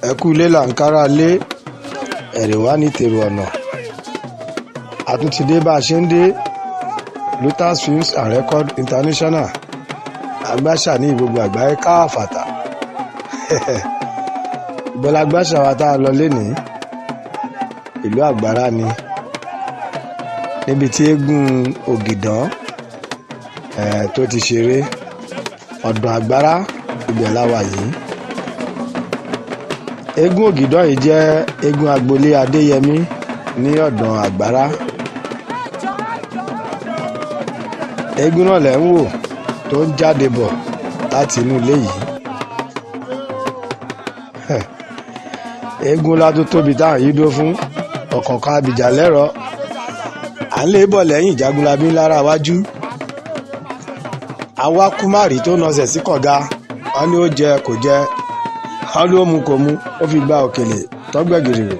ẹ kú ilé là ń kára lé ẹ̀rẹ̀ wá ní tèrò ọ̀nà àtúntìdé bá a ṣe ń dé Lutas Films and Record International agbáṣà ní gbogbo àgbáyé káàfàtà ìbọ̀lá agbáṣà wa tá a lọ lénìí ìlú Agbara ni níbi tí eégún Ògìdán tó ti ṣeré ọ̀dàn Agbara ibẹ̀ la wà yìí. Eégún Ògìdán yìí jẹ́ eégún agboolé Adéyẹmí ní ọ̀dàn Agbara. Eégún náà lẹ́ ń wò tó ń jáde bọ̀ láti inú ilé yìí. Eégún ńlá tó tóbi táwọn yìí dó fún ọ̀kọ̀ọ̀kan abìjà lẹ́rọ̀ à ń lé bọ̀ lẹ́yìn Jagunlabi lára wájú. Àwa kúmárì tó nọsẹ̀ sí kànga wọn ni ó jẹ kò jẹ wọn ló mu kò mu ó fi gba òkèlè tọ́gbẹ̀gìrì rò.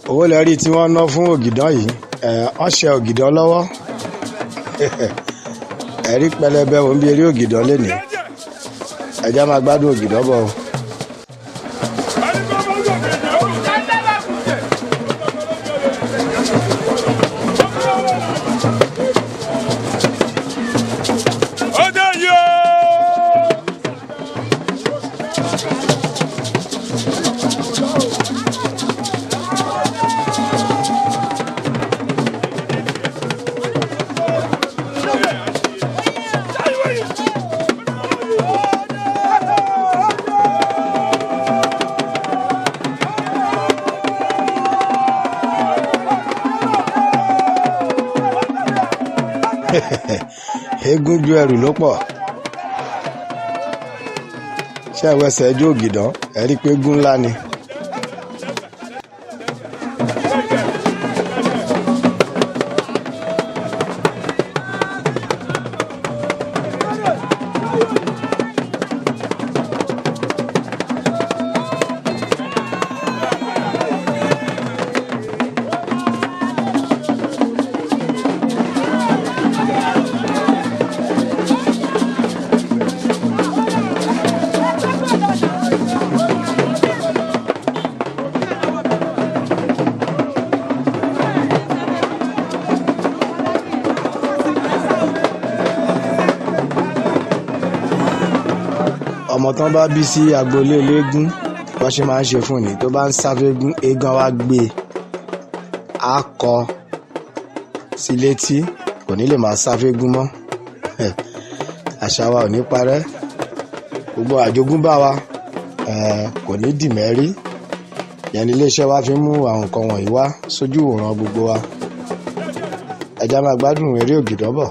Owó lẹ́rí tí wọ́n ná fún Ògìdán yìí wọ́n ṣe Ògìdán lọ́wọ́ ẹ̀rí pẹlẹbẹ òun bí eré Ògìdán lénìí ẹ̀já máa gbádùn Ògìdán bọ̀. Eégún ju ẹrù ló pọ̀ ṣé ẹwẹsẹ̀ ẹjọ́ Ògìdán ẹ rí i pé eégún ńlá ni. Ọmọ tán bá bí sí agboolé eléégún wọ́n ṣe máa ń ṣe fún ni tó bá ń sáfégún eégún wa gbé a kọ sí létí kò ní lè máa sáfégún mọ́. Àṣà wa ò ní parẹ́ gbogbo àjogúnbá wa kò ní dì mẹ́rí yẹn ní iléeṣẹ́ wa fi ń mú àwọn nǹkan wọ̀nyí wá sójú ìwòran gbogbo wa. Ẹja máa gbádùn eré Ògìdán bọ̀.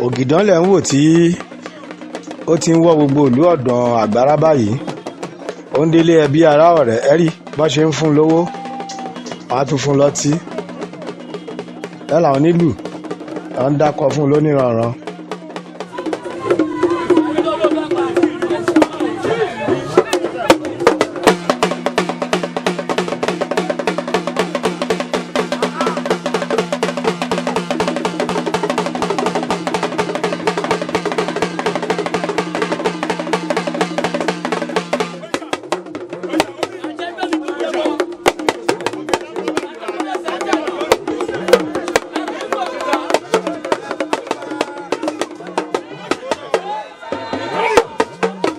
Ògìdán lẹ̀ ń wò tí ó ti ń wọ́ gbogbo ìlú Ọ̀dàn Àgbàrá báyìí. Ó ń délé ẹbí ará ọ̀rẹ́ ẹ̀rí bọ́n ṣe ń fún lówó wọ́n á tún fún lọ́tí. Bẹ́ẹ̀ làwọn onílù wọ́n ń dákọ̀ fún lóníranran.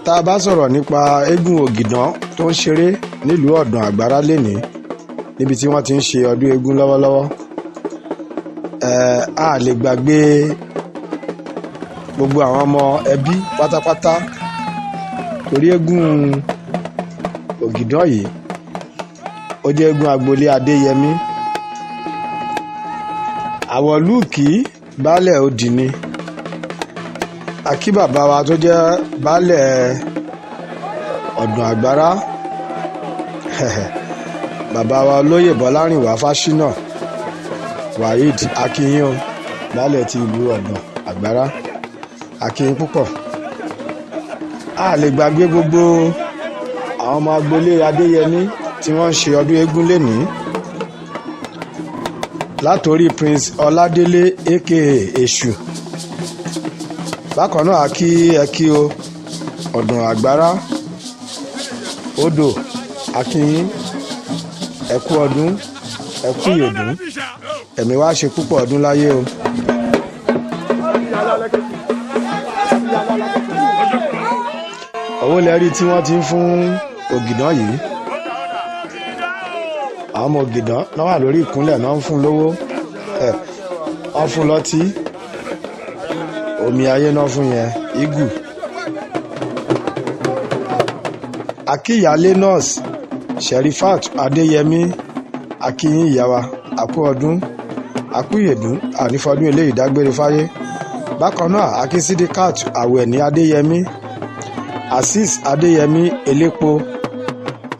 Tá a bá sọ̀rọ̀ nípa eégún Ògìdán tó ń ṣeré nílùú Ọ̀dàn Àgbàrá lénìí níbi tí wọ́n ti ń ṣe ọdún eégún lọ́wọ́lọ́wọ́, a lè gbàgbé gbogbo àwọn ọmọ ẹbí pátápátá torí eégún Ògìdán yìí ó jẹ́ eégún agboolé Adéyẹmí. Àwọ̀lúùkì baálẹ̀ Odì ni. Akí bàbá wa tó jẹ́ baálẹ̀ Ọ̀dàn Àgbàrá bàbá wa olóyè Bọ́lárìnwá Fáṣínà Waheed akíyín baálẹ̀ ti ìlú Ọ̀dàn Àgbàrá akíyín púpọ̀. A lè gbàgbé gbogbo àwọn ọmọ agboolé Adéyẹmí tí wọ́n ń ṣe ọdún eégún lénìí látòrí Prince Ọládélé aka Èṣù. Bákan náà akí o Ọ̀dàn Àgbàrá odò akíyín ẹkú ọdún ẹkú ìyèdún ẹ̀mí wá ṣe púpọ̀ ọdún láyé o. Owó lẹ́rí tí wọ́n ti ń fún Ògìdán yìí, àwọn ọmọ Ògìdán náà wà lórí ìkúnlẹ̀ náà ń fún lówó, wọ́n fún lọ́tí, omi ayé náà fún yẹn igù. Akíyálé nurse Sherifat Adéyẹmí akíyín ìyá wa àkú ọdún àkú ìyèdún ànífọdún eléyìí dágbére fáyé bákan náà akínsídíkàt àwẹ̀ní adéyẹmí azeez adéyẹmí elépo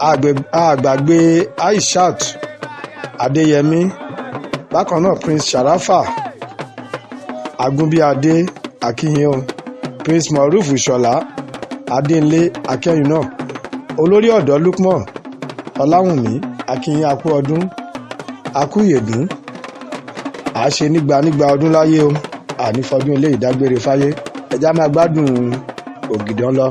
àgbàgbé aishat adéyẹmí bákan náà prince sharafa agúnbíadé akínyìn prince moruf ìṣọ̀lá adéńlé akẹ́yìn náà olórí ọ̀dọ́ lukman ọláwùnmí akínyìn akú ọdún akúyèdún àṣe nígbà ọdún láyé o ànífọdún ilé ìdágbére fáyé ẹjá máa gbádùn ògìdán lọ.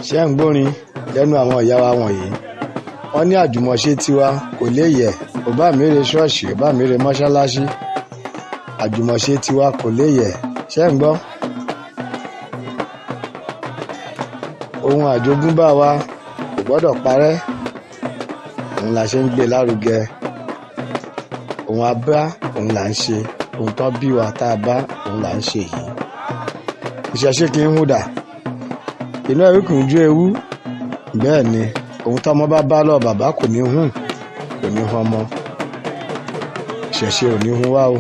ṣé ń gbórin lẹ́nu àwọn ìyá wa wọ̀nyí wọ́n ní àjùmọ̀ṣe tiwa kò lè yẹ̀ ò bá mi re ṣọ́ọ̀ṣì ò bá mi re mọ́ṣáláṣí àjùmọ̀ṣe tiwa kò lè yẹ̀ ṣé ń gbọ́. ohun àjogúnbá wa kò gbọ́dọ̀ parẹ́ òun la ṣe ń gbé lárugẹ ohun abá òun là ń ṣe ohun tó bí wa tá a bá òun là ń ṣe yìí ìṣẹ̀ṣe kì í hùn dà inú ẹ̀rí kì í ju ewu bẹ́ẹ̀ ni ohun tọ́mọ bá lọ bàbá kò ní hùn kò ní hun ọmọ ìṣẹ̀ṣe ò ní hun wá o.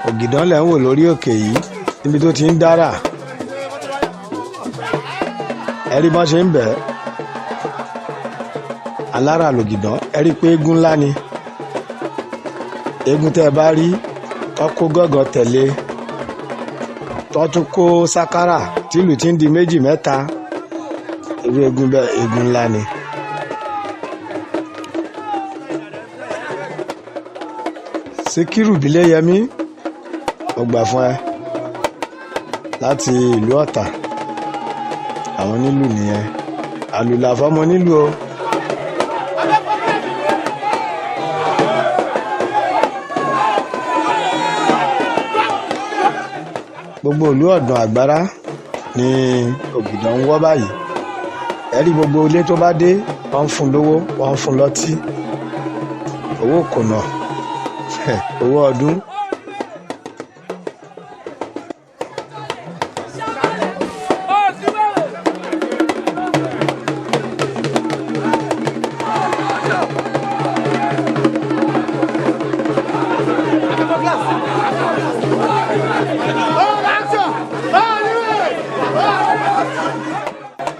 ògìdán lẹ̀ ń wò lórí òkè yìí níbi tó ti ń dára ẹ̀rí bọ́n ṣe ń bẹ̀ alára lògìdán ẹ̀rí pé eégún ńlá ni eégún tẹ́ ẹ bá rí tó kó gángan tẹ̀lé tó tún kó sákárà tìlù tí ń di méjì mẹ́ta irú eégún bẹ́ẹ̀ eégún ńlá ni. Síkírù Bíléyẹmí mo gbà fún ẹ láti ìlú Ọ̀tà àwọn nílùú nìyẹn àlùlà fọmọ nílùú o. gbogbo ìlú Ọ̀dàn Àgbárá ni ògìdán ń wọ́ báyìí ẹ̀rí gbogbo ilé tó bá dé wọ́n ń fún lówó wọ́n ń fún lọ́tí owó kònà owó ọdún.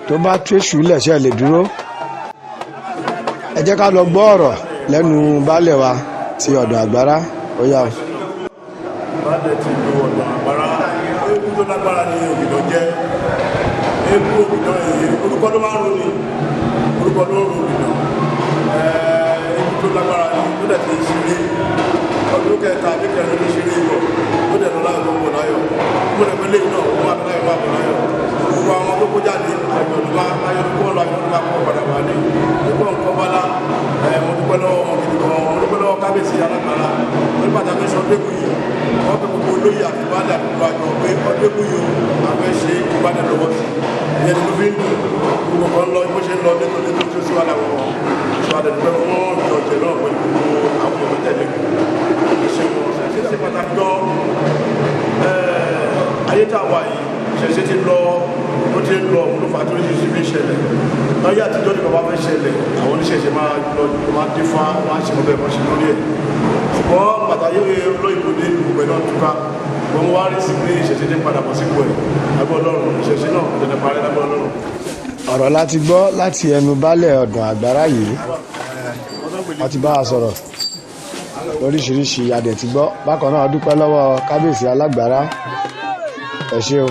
tó bá tẹ̀sù lẹ̀ṣẹ̀ lè dúró. Ẹ jẹ́ ká lọ gbọ́ ọ̀rọ̀ lẹ́nu baálẹ̀ wa ti ọ̀dọ̀ Agbara ó yá o. Baálẹ̀ ti lo ọ̀dọ̀ Agbara eégún tó lágbára ní ògìdọ̀ jẹ́ eégún ògìdọ̀ yìí orúkọ ló máa ń ro ni orúkọ ló ń ro ògìdọ̀ eégún tó lágbára ní tó dẹ̀ ti ṣeré ọdún kẹta àdékẹ́rin ló ṣeré ìbọ̀ ó dẹ̀ lọ́la ìbọn bọ̀ láyọ̀ mo lè fẹ́ lé náà ó wà láyọ̀ wà bọ̀ láyọ̀ gbogbo àwọn tó kó jáde ayọ̀dúnmá ayọ̀dúnmá lọ ayọ̀dúnmá kọ́ padà wà ní ẹgbẹ́ nǹkan bá lá mo dúpẹ́ lọ́wọ́ wọn gidi gan mo dúpẹ́ lọ́wọ́ kábíyèsí Alágbára wọ́n pàtàkì sọ débù yìí wọ́n pe gbogbo olóyè àti baálẹ̀ àdúgbò àjọ pé ọdébù yìí o àfẹ́ ṣe ìbádẹ́ lọ́wọ́ sí ìyẹn ni mo fi ń dùn gbogbo kan lọ bó ṣe ń lọ létòlétò tó sì wà láwọn ìṣòwádẹ́ dúpẹ́ fún ìjọ̀jẹ̀ náà pẹ̀lú gbogbo àwọn ọmọ tẹ̀lé ṣe pàtàkì gan ayé tá a wà yìí ṣẹ̀ṣẹ̀ ti lọ ó ti ń lọ òun ló fà tó ní ṣe fi ṣẹlẹ̀ lọ́yà àtijọ́ ní bàbá fẹ́ ṣẹlẹ̀ àwọn oníṣẹ̀ṣẹ̀ máa lọ máa dín fún wọn á ṣe mọ́ bẹ́ẹ̀ mọ́ ṣe lórí ẹ̀ ṣùgbọ́n pàtàkì olóyìnbó dé ìlú náà túká wọ́n wá rí sí pé ìṣẹ̀ṣẹ̀ dé padà bọ̀ sípò ẹ̀ lágbó Ọlọ́run ìṣẹ̀ṣẹ̀ náà tẹ̀lé parí lágbó Ọlọ́run. ọ̀rọ̀ láti gbọ́ láti ẹnu baálẹ̀ ọ̀dọ̀ Agbara yìí wọ́n ti bá a sọ̀rọ̀ lóríṣiríṣi adẹ̀ ti gbọ́ bákan náà dúpẹ́ lọ́wọ́ kábíyèsí Alágbára ẹ ṣé o.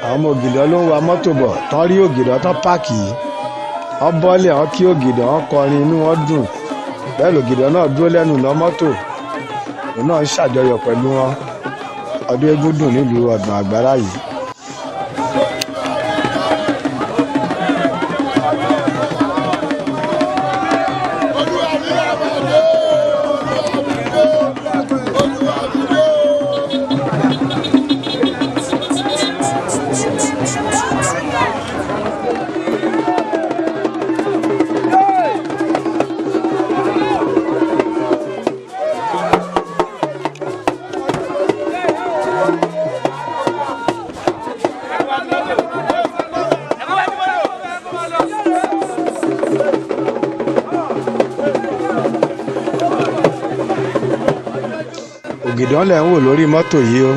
àwọn ọmọ ògìdọ̀ ló ń wa mọ́tò bọ̀ tán rí ògìdọ̀ tán páàkì yìí wọ́n bọ́lẹ̀ wọ́n kí ògìdọ̀ wọ́n kọrin inú wọn dùn bẹ́ẹ̀ lògìdọ̀ náà dúró lẹ́nu lọ mọ́tò òun náà ń ṣàjọyọ̀ pẹ̀lú wọn ọdún eégún dùn nílùú ọ̀dọ̀ Agbara yìí. Ògìdọ̀ lẹ̀ ń wò lórí mọ́tò yìí o.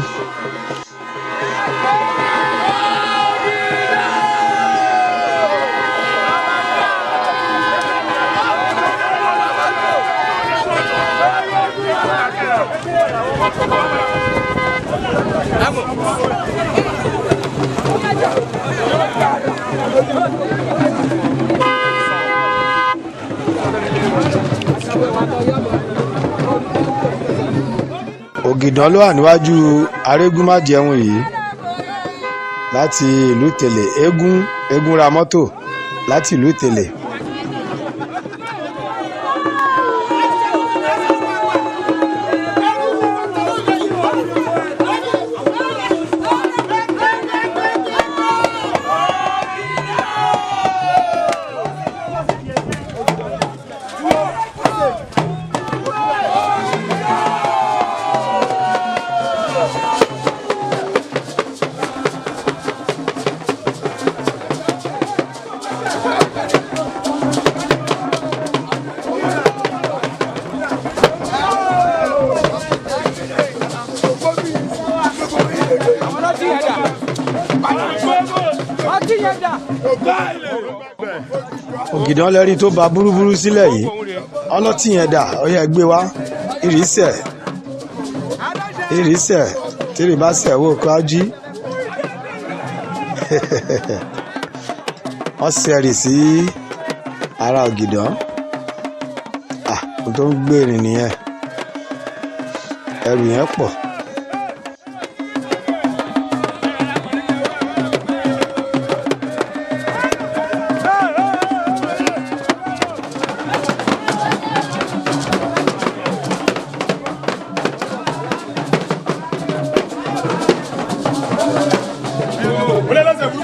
Ògìdọ̀ ló wà níwájú arégúnmájẹun yìí láti ìlú Tèlè eégún ra mọ́tò láti ìlú Tèlè. Ògìdọ̀ lẹ́rí tó ba búrúburú sílẹ̀ yìí ọlọ́tí yẹn dà ọyẹ gbé wá ìrìsẹ̀ tírì bá sẹ̀ wò kọ́ jí wọ́n sẹ̀rì sí ara Ògìdọ̀ tó ń gbèrìn nìyẹn ẹrù yẹn pọ̀.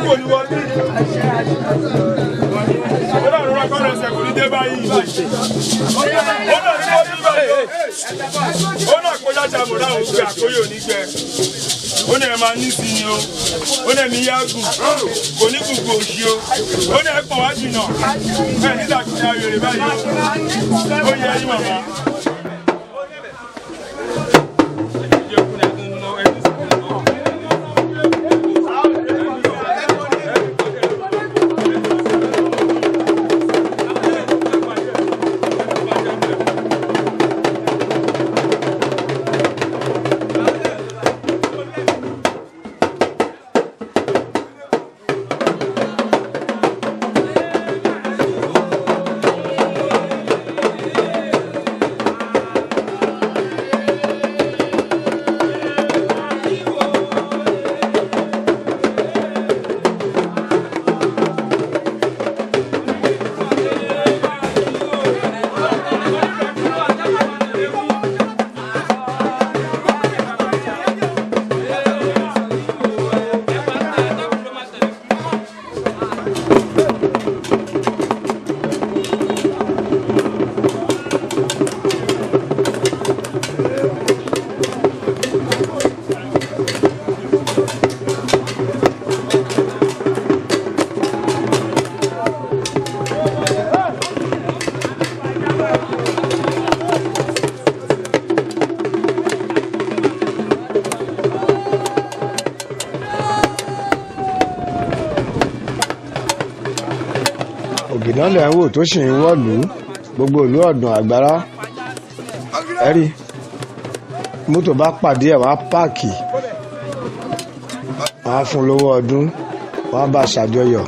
kò ní wọlé. Ó náà rọra kọ́ lọ́sẹ̀ kò ní dé báyìí. Ó náà ní wọ́n bí báyìí. Ó náà kó yájà mọ̀ náà ó gbé àkóyò nígbẹ́. Ó ní ẹ máa ní sí ni o. Ó ní ẹ̀mí yágùn. Kò ní gbogbo òṣì o. Ó ní ẹ̀pọ̀ wá jìnnà. Bẹ́ẹ̀ nígbà tí a yòrè báyìí o. Ó yẹ ẹyin màmá. ìdánlẹ̀ ń wò tó sì ń wọ̀lú gbogbo ìlú Ọ̀dàn Àgbàrá ẹ̀rí mọ́tò bá pàdé ẹ̀ wá páàkì wọ́n á fún lówó ọdún wọ́n á bá ṣàjọyọ̀.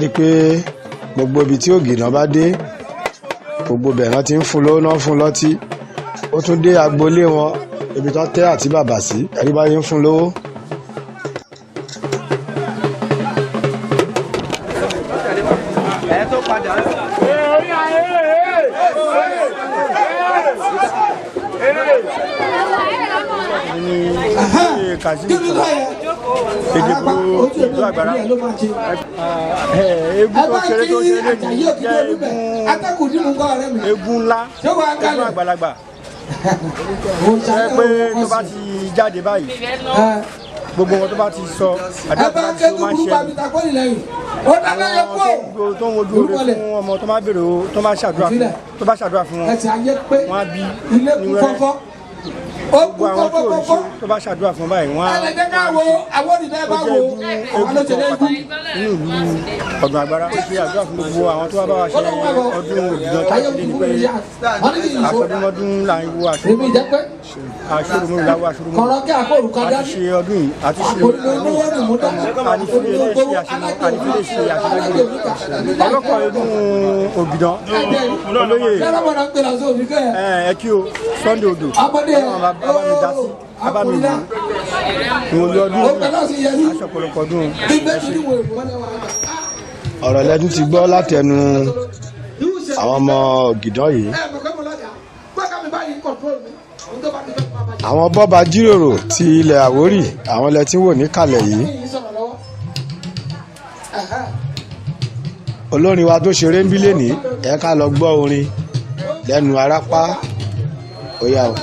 rí i pé gbogbo ibi tí ògìnà bá dé gbogbo bẹ̀rẹ̀ ti ń fún lówó náà fún lọ́tí ó tún dé agboolé wọn ibi tó tẹ́ àti bàbà sí ẹ̀rí bá yín fún lówó. Ìlú Agbara egun tó ṣeré ní jẹ́ egun ńlá egun àgbàlagbà ṣe pé tó bá ti jáde báyìí gbogbo wọn tó bá ti sọ àdúrà tó máa ń ṣe àwọn tó ń wojú oore fún ọmọ tó máa bèrè tó máa ṣàdúrà fún wọn wọn á bí níwẹ̀rẹ̀ gbogbo àwọn tó rí ṣe tó bá ṣàdúrà fún báyìí wọn á jẹ egun nínú ìlú Ọ̀dùn Agbara ó ṣe àdúrà fún gbogbo àwọn tó wá bá wa ṣe ọdún òdìdán tó ti lé ní pé àṣọdúnmọ́dún là ń wo aṣọ́rùmọ́ ìlàwọ̀ aṣọ́rùmọ́ àti ṣe ọdún yìí àti ṣe àdìfílẹ̀ ṣe àṣeyọrí ọlọ́kọ̀ ọdún ògìdán olóyè ẹ̀kí o Sunday Odò abami ìlú ìwòlú ọdún aṣọ̀pọ̀lọpọ̀ ọdún ẹ̀ṣẹ̀. ọ̀rọ̀ lẹ́dún ti gbọ́ látẹnu àwọn ọmọ ògìdán yìí àwọn bọ́ba jíròrò ti ilẹ̀ Àwórì àwọn ilẹ̀ tí wò níkàlẹ̀ yìí olórin wa tó ṣeré ń bí lẹ́nìí ẹ ká lọ gbọ́ orin lẹ́nu Arápá ó yá o.